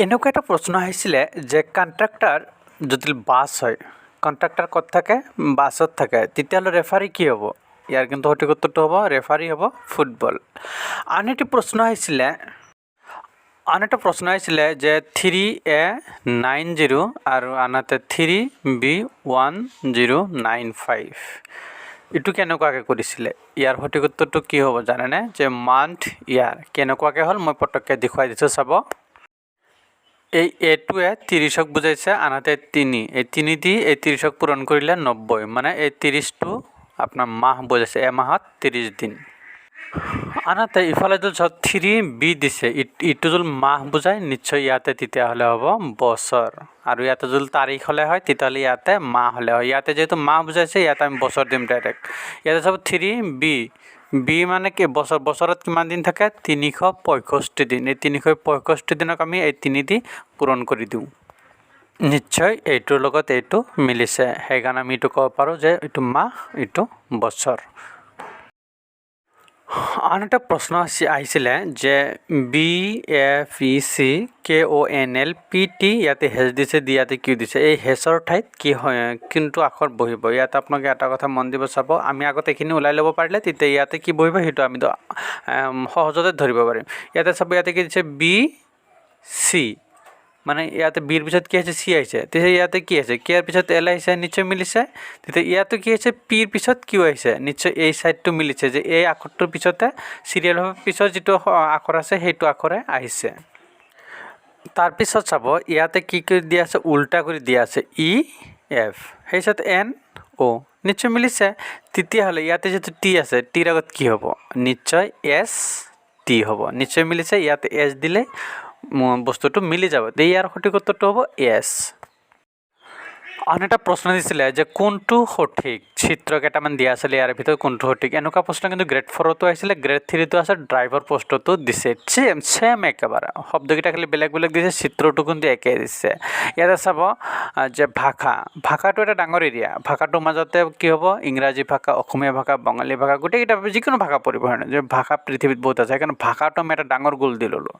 এনেকুৱা এটা প্ৰশ্ন আহিছিলে যে কণ্ট্ৰাক্টৰ যদি বাছ হয়, কণ্ট্ৰাক্টৰ ক'ত থাকে? বাছত থাকে, তেতিয়াহ'লে ৰেফাৰী কি হ'ব? ইয়াৰ কিন্তু সঠিক উত্তৰটো হ'ব ৰেফাৰী হ'ব ফুটবল। আন এটা প্ৰশ্ন আহিছিলে যে 3A90 আৰু আনহাতে 3B1095 এইটো কেনেকুৱাকৈ কৰিছিলে? ইয়াৰ সঠিক উত্তৰটো কি হ'ব জানেনে? যে মান্থ ইয়াৰ কেনেকুৱাকৈ হ'ল মই পটককৈ দেখুৱাই দিছোঁ চাব। এই এটোৱে 30ক বুজাইছে, আনহাতে 3 এই 3 দি এই 30ক পূৰণ কৰিলে 90, মানে এই 30টো আপোনাৰ মাহ বুজাইছে, এমাহত 30 দিন। আনহাতে ইফালে যদি 3B দিছে, ইটো যদি মাহ বুজায় নিশ্চয় ইয়াতে তেতিয়াহ'লে হ'ব বছৰ, আৰু ইয়াতে যদি তাৰিখ হ'লে হয় তেতিয়াহ'লে ইয়াতে মাহ হ'লে হয়। ইয়াতে যেহেতু মাহ বুজাইছে ইয়াতে আমি বছৰ দিম ডাইৰেক্ট। ইয়াতে চাব 3B মানে কি বছৰ, বছৰত কিমান দিন থাকে? 365 দিন। এই 365 দিনক আমি এই 3 দি পূৰণ কৰি দিওঁ। নিশ্চয় এইটোৰ লগত এইটো মিলিছে, সেইকাৰণে আমি এইটো ক'ব পাৰোঁ যে এইটো মাহ, এইটো বছৰ। আন এটা প্ৰশ্ন আহিছিলে যে BFECKONLPT ইয়াতে হেচ দিছে, ইয়াতে কিউ দিছে। এই হেচৰ ঠাইত কি হয়, কিন্তু আখৰ বহিব? ইয়াত আপোনালোকে এটা কথা মন দিব চাব, আমি আগতে এইখিনি ওলাই ল'ব পাৰিলে তেতিয়া ইয়াতে কি বহিব সেইটো আমি সহজতে ধৰিব পাৰিম। ইয়াতে চাব, ইয়াতে কি দিছে? BC, মানে ইয়াতে বিৰ পিছত কি আছে? চি আহিছে। তেতিয়া ইয়াতে কি আছে? কেৰ পিছত এল আহিছে, নিশ্চয় মিলিছে। তেতিয়া ইয়াতো কি আছে? পিৰ পিছত কিউ আহিছে, নিশ্চয় এই ছাইডটো মিলিছে, যে এই আখৰটোৰ পিছতে চিৰিয়েলভাৱে পিছত যিটো আখৰ আছে সেইটো আখৰে আহিছে। তাৰপিছত চাব ইয়াতে কি কৰি দিয়া আছে? উল্টা কৰি দিয়া আছে, EF, সেই পিছত NO, নিশ্চয় মিলিছে। তেতিয়াহ'লে ইয়াতে যিটো টি আছে, টিৰ আগত কি হ'ব? নিশ্চয় ST হ'ব, নিশ্চয় মিলিছে। ইয়াতে S দিলে বস্তুটো মিলি যাব, ইয়াৰ সঠিক উত্তৰটো হ'ব এছ। আন এটা প্ৰশ্ন দিছিলে যে কোনটো সঠিক? চিত্ৰ কেইটামান দিয়া আছিলে, ইয়াৰ ভিতৰত কোনটো সঠিক? এনেকুৱা প্ৰশ্ন কিন্তু গ্ৰেড 4তো আহিছিলে, গ্ৰেড 3তো আছে, ড্ৰাইভাৰ পোষ্টতো দিছে। ছেম একেবাৰে, শব্দকেইটা খালি বেলেগ বেলেগ দিছে, চিত্ৰটো কিন্তু একেই দিছে। ইয়াতে চাব যে ভাষাটো এটা ডাঙৰ এৰিয়া, ভাষাটোৰ মাজতে কি হ'ব? ইংৰাজী ভাষা, অসমীয়া ভাষা, বঙালী ভাষা, গোটেইকেইটা যিকোনো ভাষা পৰিব, যে ভাষা পৃথিৱীত বহুত আছে, সেইকাৰণে ভাষাটো আমি এটা ডাঙৰ গোল দি ল'লোঁ।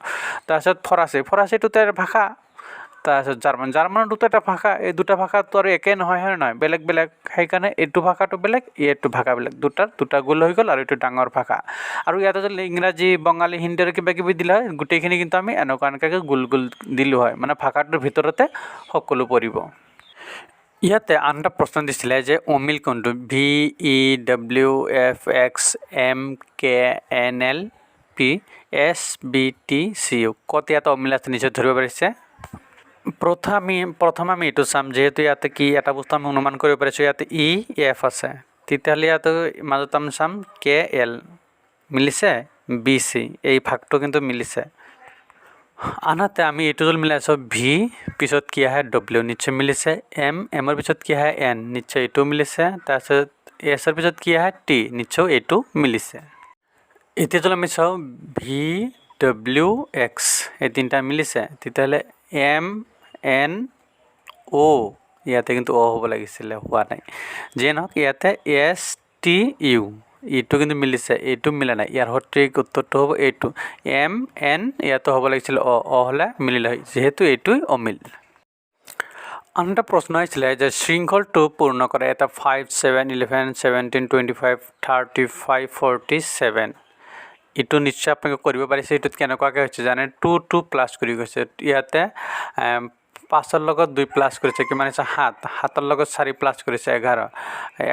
তাৰপিছত ফৰাচীটোতো এটা ভাষা, তাৰপিছত জাৰ্মানৰ দুটা এটা ভাষা, এই দুটা ভাষাটো আৰু একেই নহয়, হয় নহয়? বেলেগ বেলেগ, সেইকাৰণে এইটো ভাষাটো বেলেগ, এইটো ভাষা বেলেগ, দুটা গোল হৈ গ'ল, আৰু এইটো ডাঙৰ ভাষা। আৰু ইয়াতে যদি ইংৰাজী, বঙালী, হিন্দী আৰু কিবা কিবি দিলে হয়, গোটেইখিনি কিন্তু আমি এনেকুৱাকৈ গোল গোল দিলোঁ হয়, মানে ভাষাটোৰ ভিতৰতে সকলো পৰিব। ইয়াতে আন এটা প্ৰশ্ন দিছিলে যে অমিল কোনটো? VEWFXMKNLPSBTCU, ক'ত ইয়াতে অমিল আছে নিশ্চয় ধৰিব পাৰিছে। প্ৰথম আমি এইটো চাম, যিহেতু ইয়াতে কি এটা বস্তু আমি অনুমান কৰিব পাৰিছোঁ, ইয়াতে EF আছে, তেতিয়াহ'লে ইয়াতে মাজত আমি চাম KL, মিলিছে। BC, এই ভাগটো কিন্তু মিলিছে। আনহাতে আমি এইটো যদি মিলাইছোঁ, V পিছত কি আহে? W, নিশ্চয় মিলিছে। এমৰ পিছত কি আহে? N, নিশ্চয় এইটো মিলিছে। তাৰপিছত এছৰ পিছত কি আহে? T, নিশ্চয় এইটো মিলিছে। এতিয়া যদি আমি চাওঁ VWX, এই তিনিটা মিলিছে, তেতিয়াহ'লে MNO, ইয়াতে কিন্তু অ হ'ব লাগিছিলে, হোৱা নাই। যিয়ে নহওক ইয়াতে STU, এইটো কিন্তু মিলিছে, এইটো মিলা নাই। ইয়াৰ সঠিক উত্তৰটো হ'ব এইটো MN, ইয়াতো হ'ব লাগিছিলে অ হ'লে মিলিলে হয়, যিহেতু এইটোই অমিল। আন এটা প্ৰশ্ন আহিছিলে যে শৃংখলটো পূৰ্ণ কৰে এটা 5, 7, 11, 17, 25, 35, 47, এইটো নিশ্চয় আপোনালোকে কৰিব পাৰিছে। এইটোত কেনেকুৱাকৈ হৈছে জানে? 2 প্লাছ কৰি গৈছে। ইয়াতে 5ৰ লগত 2 প্লাছ কৰিছে, কিমান হৈছে? 7, 7ৰ লগত 4 প্লাছ কৰিছে 11,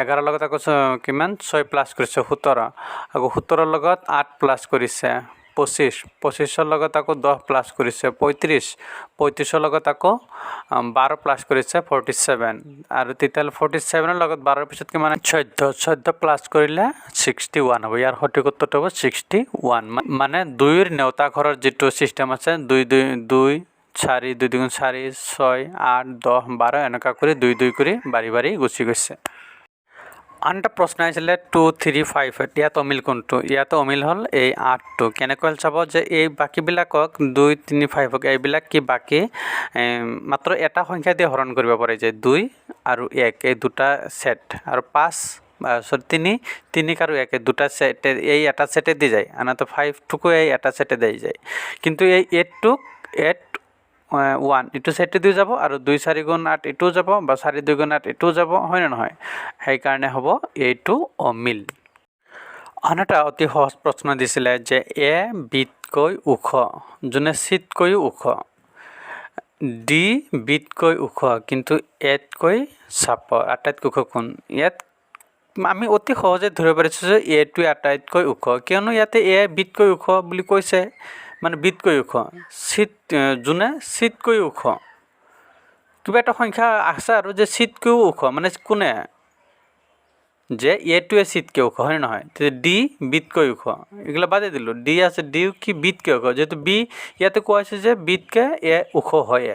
11ৰ লগত আকৌ কিমান? 6 প্লাছ কৰিছে 17, আকৌ 17ৰ লগত 8 প্লাছ কৰিছে 25, 25ৰ লগত আকৌ 10 প্লাছ কৰিছে 35, 35ৰ লগত আকৌ 12 প্লাছ কৰিছে 47, আৰু তেতিয়াহ'লে 47ৰ লগত 12ৰ পিছত কিমান? 14 প্লাছ কৰিলে 61 হ'ব। ইয়াৰ সঠিক উত্তৰটো হ'ব 61, মানে 2ৰ নেওতা ঘৰৰ যিটো ছিষ্টেম আছে, 2, 4, 2 দুগুণ 4, 6, 8, 10, 12, এনেকুৱা কৰি 2 কৰি বাঢ়ি গুচি গৈছে। আন এটা প্ৰশ্ন আহিছিলে 2, 3, 5, ইয়াত অমিল কোনটো? ইয়াত অমিল হ'ল এই 8টো। কেনেকৈ হ'ল চাব, যে এই বাকীবিলাকক 2, 3, 5ক এইবিলাক কি বাকী মাত্ৰ এটা সংখ্যা দিয়ে হৰণ কৰিব পাৰে, যে 2 আৰু 1, এই দুটা ছেট, আৰু 5 3 আৰু 1, এই দুটা ছেট, এই এটা ছেটে দি যায়, আনহাতে 5টোকো এই এটা ছেটে দি যায়। কিন্তু এই 8টোক 1 ইটো চাইডে দি যাব আৰু 2 4 গুণ 8 ইটোও যাব বা 4 2 গুণ 8 ইটোও যাব হয় নে নহয় সেইকাৰণে হ'ব এইটো অমিল আন এটা অতি সহজ প্ৰশ্ন দিছিলে যে এ বিতকৈ ওখ যোনে চিতকৈ ওখ ডি বিতকৈ ওখ কিন্তু এতকৈ চাপৰ আটাইতকৈ ওখ কোন ইয়াত আমি অতি সহজে ধৰিব পাৰিছোঁ যে এটোৱে আটাইতকৈ ওখ কিয়নো ইয়াতে এ বিতকৈ ওখ বুলি কৈছে মানে বিতকৈ ওখ চিত যোনে চিতকৈ ওখ কিবা এটা সংখ্যা আছে আৰু যে চিতকৈ ওখ মানে কোনে যে এটোৱে চিতকৈ ওখ হয় নহয় তেতিয়া ডি বিতকৈ ওখ এগুলা বাদে দিলোঁ ডি আছে ডি কি বিতকৈ ওখ যেহেতু বি ইয়াতে কোৱা হৈছে যে বিতকৈ এ ওখ হয়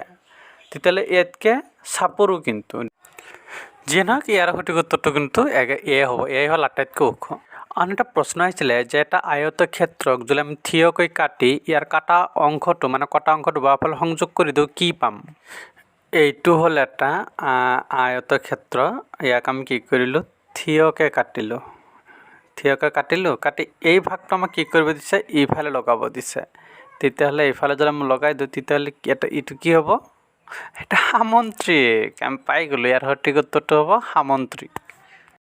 তেতিয়াহ'লে এতকৈ চাপৰো কিন্তু যিয়ে নহওক ইয়াৰ সঠিক উত্তৰটো কিন্তু এ হ'ব এ হ'ল আটাইতকৈ ওখ আন এটা প্ৰশ্ন আহিছিলে যে এটা আয়তক্ষেত্ৰক যদি আমি থিয়কৈ কাটি ইয়াৰ কটা অংশটো মানে কটা অংশটো বাওঁফালে সংযোগ কৰি দিওঁ কি পাম এইটো হ'ল এটা আয়তক্ষেত্ৰ ইয়াক আমি কি কৰিলোঁ থিয়কৈ কাটিলোঁ কাটি এই ভাগটো আমাক কি কৰিব দিছে ইফালে লগাব দিছে তেতিয়াহ'লে ইফালে যদি আমি লগাই দিওঁ তেতিয়াহ'লে এইটো কি হ'ব এটা সামন্ত্ৰিক আমি পাই গ'লোঁ ইয়াৰ সঠিক উত্তৰটো হ'ব সামন্ত্ৰিক